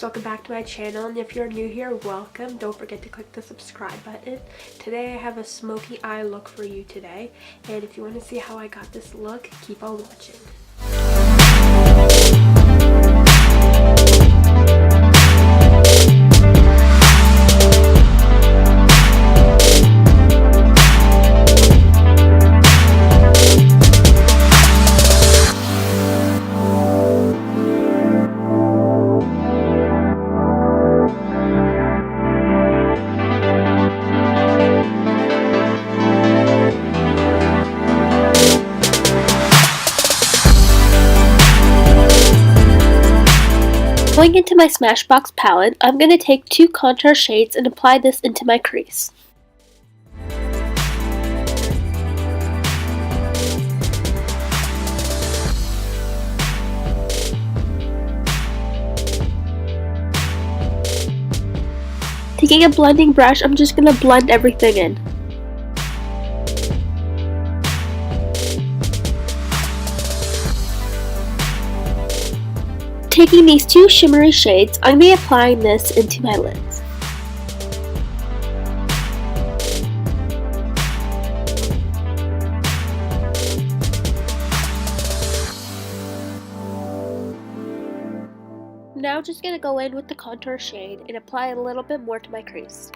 welcome back to my channel, and if you're new here, welcome. Don't forget to click the subscribe button. Today I have a smoky eye look for you today, and if you want to see how I got this look, keep on watching. Going into my Smashbox palette, I'm going to take two contour shades and apply this into my crease. Taking a blending brush, I'm just going to blend everything in. Taking these two shimmery shades, I'm going to be applying this into my lids. I'm now just going to go in with the contour shade and apply a little bit more to my crease.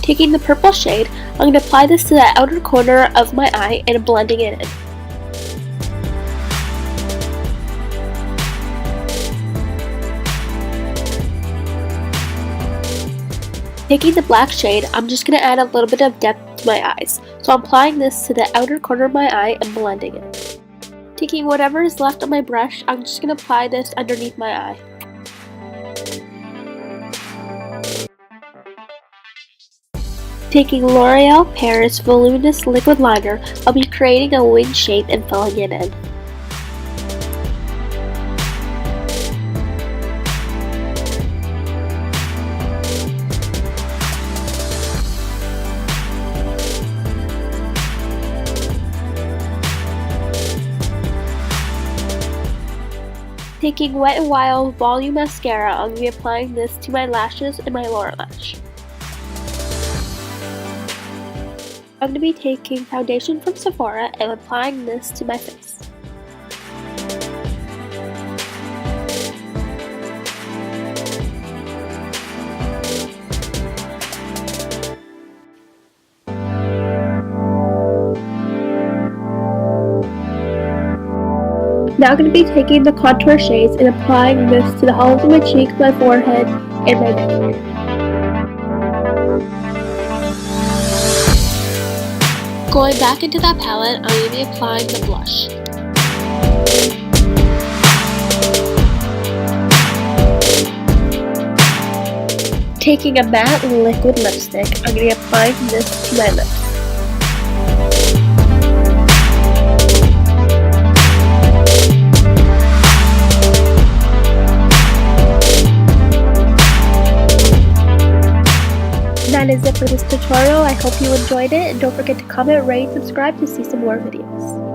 Taking the purple shade, I'm going to apply this to the outer corner of my eye and blending it in. Taking the black shade, I'm just going to add a little bit of depth to my eyes. So I'm applying this to the outer corner of my eye and blending it. Taking whatever is left on my brush, I'm just going to apply this underneath my eye. Taking L'Oreal Pars Voluminous liquid liner, I'll be creating a wing shape and filling it in. Taking Wet n Wild Volume Mascara, I'll be applying this to my lashes and my lower lash. I'm going to be taking foundation from Sephora and applying this to my face. Now I'm going to be taking the contour shades and applying this to the hollows of my cheek, my forehead, and my neck. Going back into that palette, I'm going to be applying the blush. Taking a matte liquid lipstick, I'm going to be applying this to my lips. That is it for this tutorial. I hope you enjoyed it, and don't forget to comment, rate, and subscribe to see some more videos.